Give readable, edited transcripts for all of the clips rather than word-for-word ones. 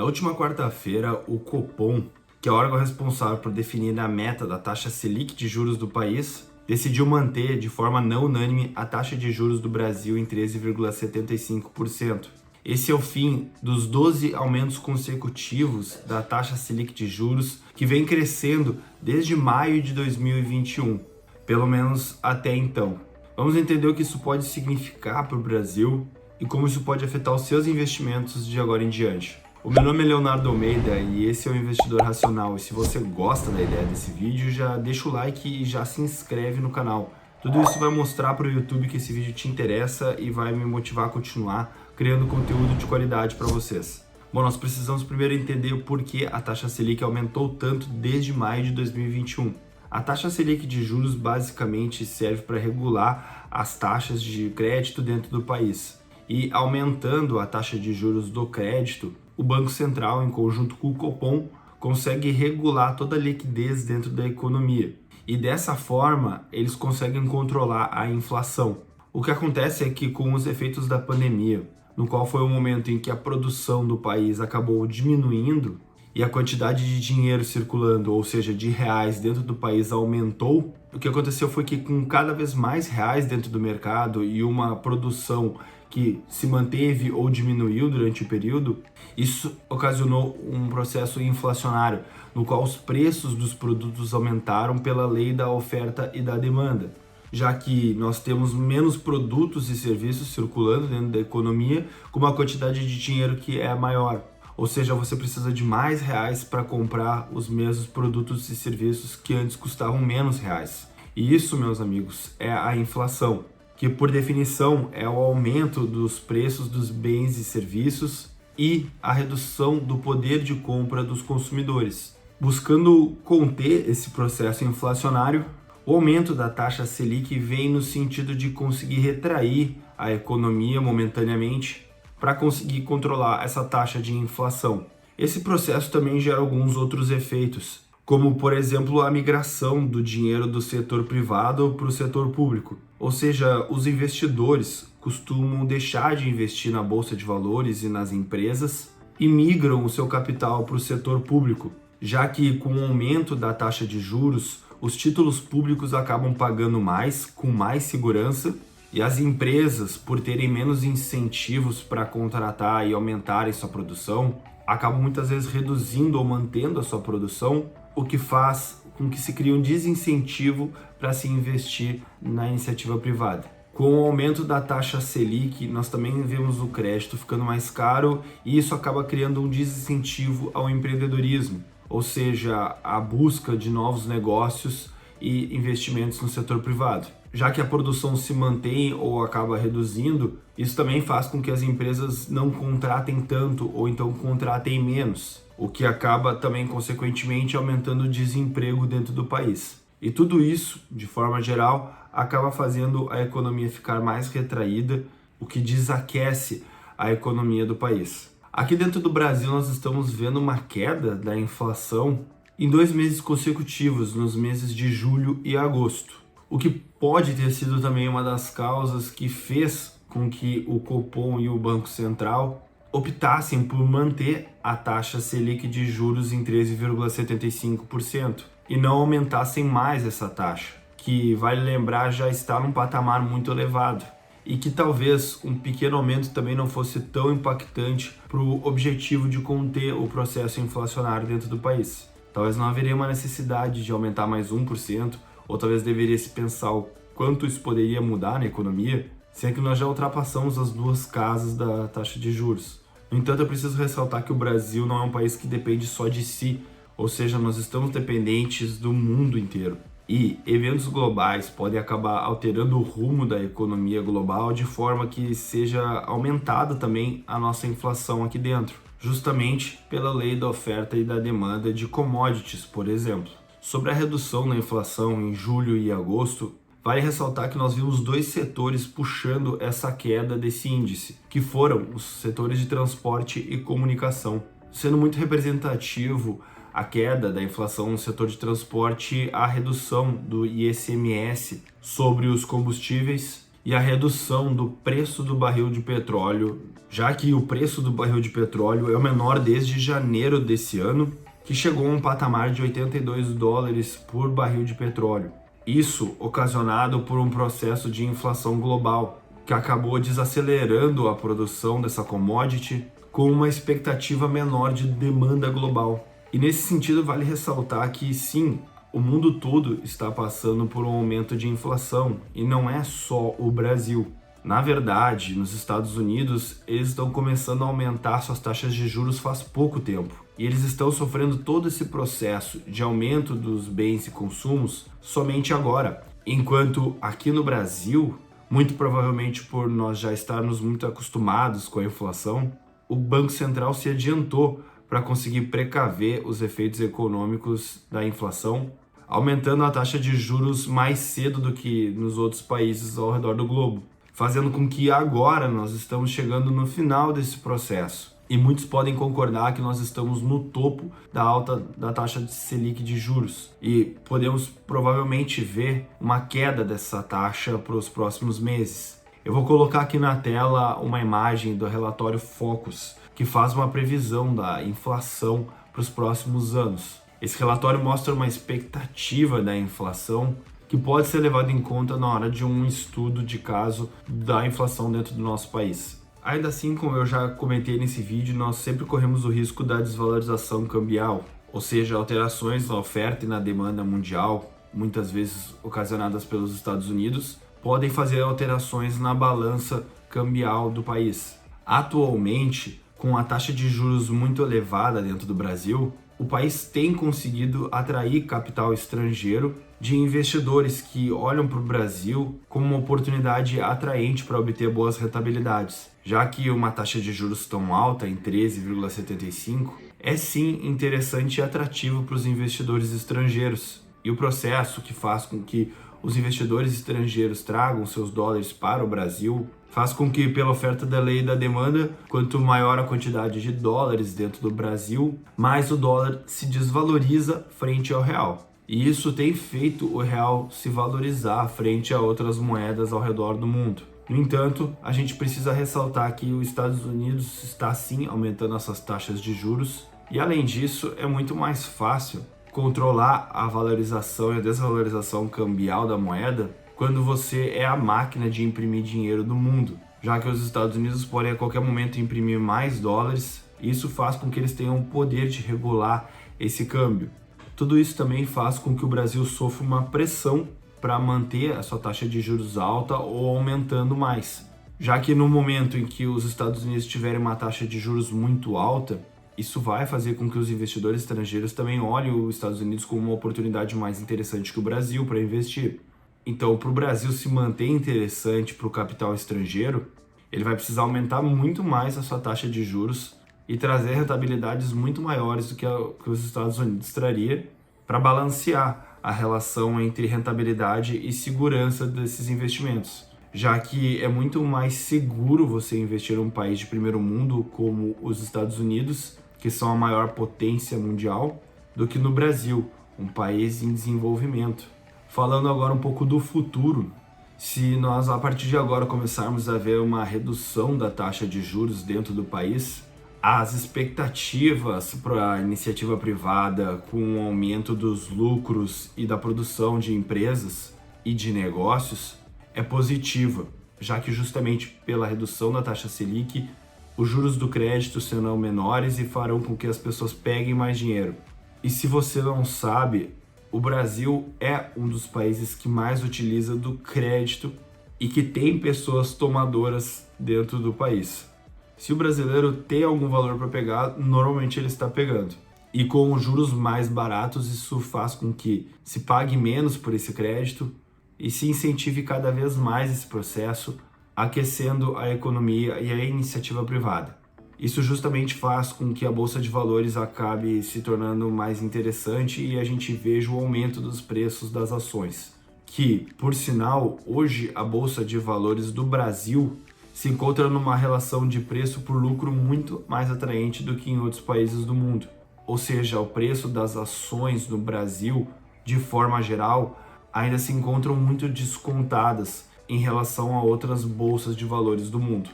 Na última quarta-feira, o Copom, que é o órgão responsável por definir a meta da taxa Selic de juros do país, decidiu manter de forma não unânime a taxa de juros do Brasil em 13,75%. Esse é o fim dos 12 aumentos consecutivos da taxa Selic de juros, que vem crescendo desde maio de 2021, pelo menos até então. Vamos entender o que isso pode significar para o Brasil e como isso pode afetar os seus investimentos de agora em diante. O meu nome é Leonardo Almeida e esse é o Investidor Racional. E se você gosta da ideia desse vídeo, já deixa o like e já se inscreve no canal. Tudo isso vai mostrar para o YouTube que esse vídeo te interessa e vai me motivar a continuar criando conteúdo de qualidade para vocês. Bom, nós precisamos primeiro entender o porquê a taxa Selic aumentou tanto desde maio de 2021. A taxa Selic de juros basicamente serve para regular as taxas de crédito dentro do país. E aumentando a taxa de juros do crédito, o Banco Central, em conjunto com o Copom, consegue regular toda a liquidez dentro da economia. E dessa forma, eles conseguem controlar a inflação. O que acontece é que com os efeitos da pandemia, no qual foi o momento em que a produção do país acabou diminuindo e a quantidade de dinheiro circulando, ou seja, de reais dentro do país aumentou, o que aconteceu foi que com cada vez mais reais dentro do mercado e uma produção que se manteve ou diminuiu durante o período, isso ocasionou um processo inflacionário, no qual os preços dos produtos aumentaram pela lei da oferta e da demanda, já que nós temos menos produtos e serviços circulando dentro da economia com uma quantidade de dinheiro que é maior. Ou seja, você precisa de mais reais para comprar os mesmos produtos e serviços que antes custavam menos reais. E isso, meus amigos, é a inflação, que por definição é o aumento dos preços dos bens e serviços e a redução do poder de compra dos consumidores. Buscando conter esse processo inflacionário, o aumento da taxa Selic vem no sentido de conseguir retrair a economia momentaneamente para conseguir controlar essa taxa de inflação. Esse processo também gera alguns outros efeitos, como, por exemplo, a migração do dinheiro do setor privado para o setor público. Ou seja, os investidores costumam deixar de investir na bolsa de valores e nas empresas e migram o seu capital para o setor público, já que com o aumento da taxa de juros, os títulos públicos acabam pagando mais, com mais segurança, e as empresas, por terem menos incentivos para contratar e aumentarem sua produção, acabam muitas vezes reduzindo ou mantendo a sua produção, o que faz com que se crie um desincentivo para se investir na iniciativa privada. Com o aumento da taxa Selic, nós também vemos o crédito ficando mais caro e isso acaba criando um desincentivo ao empreendedorismo, ou seja, a busca de novos negócios e investimentos no setor privado. Já que a produção se mantém ou acaba reduzindo, isso também faz com que as empresas não contratem tanto ou então contratem menos, o que acaba também, consequentemente, aumentando o desemprego dentro do país. E tudo isso, de forma geral, acaba fazendo a economia ficar mais retraída, o que desaquece a economia do país. Aqui dentro do Brasil, nós estamos vendo uma queda da inflação em 2 meses consecutivos, nos meses de julho e agosto. O que pode ter sido também uma das causas que fez com que o Copom e o Banco Central optassem por manter a taxa Selic de juros em 13,75% e não aumentassem mais essa taxa, que, vale lembrar, já está num patamar muito elevado e que talvez um pequeno aumento também não fosse tão impactante para o objetivo de conter o processo inflacionário dentro do país. Talvez não haveria uma necessidade de aumentar mais 1%, ou talvez deveria se pensar o quanto isso poderia mudar na economia, sendo que nós já ultrapassamos as 2 casas da taxa de juros. No entanto, eu preciso ressaltar que o Brasil não é um país que depende só de si, ou seja, nós estamos dependentes do mundo inteiro. E eventos globais podem acabar alterando o rumo da economia global de forma que seja aumentada também a nossa inflação aqui dentro, justamente pela lei da oferta e da demanda de commodities, por exemplo. Sobre a redução da inflação em julho e agosto, vale ressaltar que nós vimos 2 setores puxando essa queda desse índice, que foram os setores de transporte e comunicação. Sendo muito representativo a queda da inflação no setor de transporte, a redução do ICMS sobre os combustíveis e a redução do preço do barril de petróleo, já que o preço do barril de petróleo é o menor desde janeiro desse ano, que chegou a um patamar de $82 por barril de petróleo. Isso ocasionado por um processo de inflação global, que acabou desacelerando a produção dessa commodity com uma expectativa menor de demanda global. E nesse sentido vale ressaltar que sim, o mundo todo está passando por um aumento de inflação e não é só o Brasil. Na verdade, nos Estados Unidos, eles estão começando a aumentar suas taxas de juros faz pouco tempo. E eles estão sofrendo todo esse processo de aumento dos bens e consumos somente agora. Enquanto aqui no Brasil, muito provavelmente por nós já estarmos muito acostumados com a inflação, o Banco Central se adiantou para conseguir precaver os efeitos econômicos da inflação, aumentando a taxa de juros mais cedo do que nos outros países ao redor do globo, fazendo com que agora nós estamos chegando no final desse processo. E muitos podem concordar que nós estamos no topo da alta da taxa de Selic de juros e podemos provavelmente ver uma queda dessa taxa para os próximos meses. Eu vou colocar aqui na tela uma imagem do relatório Focus, que faz uma previsão da inflação para os próximos anos. Esse relatório mostra uma expectativa da inflação que pode ser levado em conta na hora de um estudo de caso da inflação dentro do nosso país. Ainda assim, como eu já comentei nesse vídeo, nós sempre corremos o risco da desvalorização cambial, ou seja, alterações na oferta e na demanda mundial, muitas vezes ocasionadas pelos Estados Unidos, podem fazer alterações na balança cambial do país. Atualmente, com a taxa de juros muito elevada dentro do Brasil, o país tem conseguido atrair capital estrangeiro de investidores que olham para o Brasil como uma oportunidade atraente para obter boas rentabilidades, já que uma taxa de juros tão alta, em 13,75, é sim interessante e atrativo para os investidores estrangeiros. E o processo que faz com que os investidores estrangeiros tragam seus dólares para o Brasil faz com que, pela oferta da lei e da demanda, quanto maior a quantidade de dólares dentro do Brasil, mais o dólar se desvaloriza frente ao real. E isso tem feito o real se valorizar frente a outras moedas ao redor do mundo. No entanto, a gente precisa ressaltar que os Estados Unidos está sim aumentando essas taxas de juros e, além disso, é muito mais fácil controlar a valorização e a desvalorização cambial da moeda quando você é a máquina de imprimir dinheiro do mundo, já que os Estados Unidos podem a qualquer momento imprimir mais dólares, e isso faz com que eles tenham o poder de regular esse câmbio. Tudo isso também faz com que o Brasil sofra uma pressão para manter a sua taxa de juros alta ou aumentando mais, já que no momento em que os Estados Unidos tiverem uma taxa de juros muito alta, isso vai fazer com que os investidores estrangeiros também olhem os Estados Unidos como uma oportunidade mais interessante que o Brasil para investir. Então, para o Brasil se manter interessante para o capital estrangeiro, ele vai precisar aumentar muito mais a sua taxa de juros e trazer rentabilidades muito maiores do que os Estados Unidos traria para balancear a relação entre rentabilidade e segurança desses investimentos, já que é muito mais seguro você investir em um país de primeiro mundo como os Estados Unidos, que são a maior potência mundial, do que no Brasil, um país em desenvolvimento. Falando agora um pouco do futuro, se nós a partir de agora começarmos a ver uma redução da taxa de juros dentro do país, as expectativas para a iniciativa privada com o aumento dos lucros e da produção de empresas e de negócios é positiva, já que justamente pela redução da taxa Selic, os juros do crédito serão menores e farão com que as pessoas peguem mais dinheiro. E se você não sabe, o Brasil é um dos países que mais utiliza do crédito e que tem pessoas tomadoras dentro do país. Se o brasileiro tem algum valor para pegar, normalmente ele está pegando. E com os juros mais baratos, isso faz com que se pague menos por esse crédito e se incentive cada vez mais esse processo, aquecendo a economia e a iniciativa privada. Isso justamente faz com que a Bolsa de Valores acabe se tornando mais interessante e a gente veja o aumento dos preços das ações. Que, por sinal, hoje a Bolsa de Valores do Brasil se encontra numa relação de preço por lucro muito mais atraente do que em outros países do mundo. Ou seja, o preço das ações no Brasil, de forma geral, ainda se encontram muito descontadas em relação a outras bolsas de valores do mundo.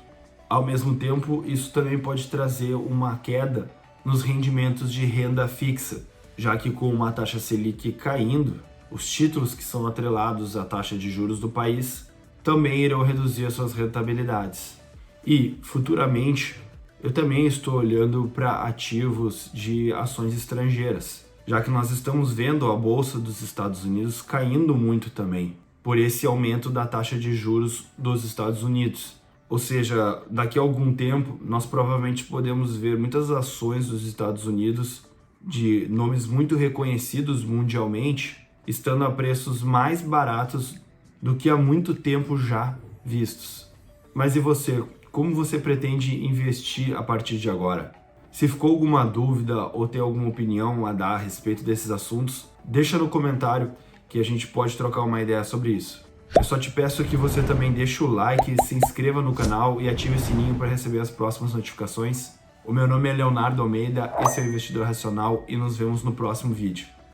Ao mesmo tempo, isso também pode trazer uma queda nos rendimentos de renda fixa, já que com uma taxa Selic caindo, os títulos que são atrelados à taxa de juros do país também irão reduzir as suas rentabilidades. E, futuramente, eu também estou olhando para ativos de ações estrangeiras, já que nós estamos vendo a Bolsa dos Estados Unidos caindo muito também, por esse aumento da taxa de juros dos Estados Unidos. Ou seja, daqui a algum tempo, nós provavelmente podemos ver muitas ações dos Estados Unidos de nomes muito reconhecidos mundialmente, estando a preços mais baratos do que há muito tempo já vistos. Mas e você? Como você pretende investir a partir de agora? Se ficou alguma dúvida ou tem alguma opinião a dar a respeito desses assuntos, deixa no comentário que a gente pode trocar uma ideia sobre isso. Eu só te peço que você também deixe o like, se inscreva no canal e ative o sininho para receber as próximas notificações. O meu nome é Leonardo Almeida, esse é o Investidor Racional e nos vemos no próximo vídeo.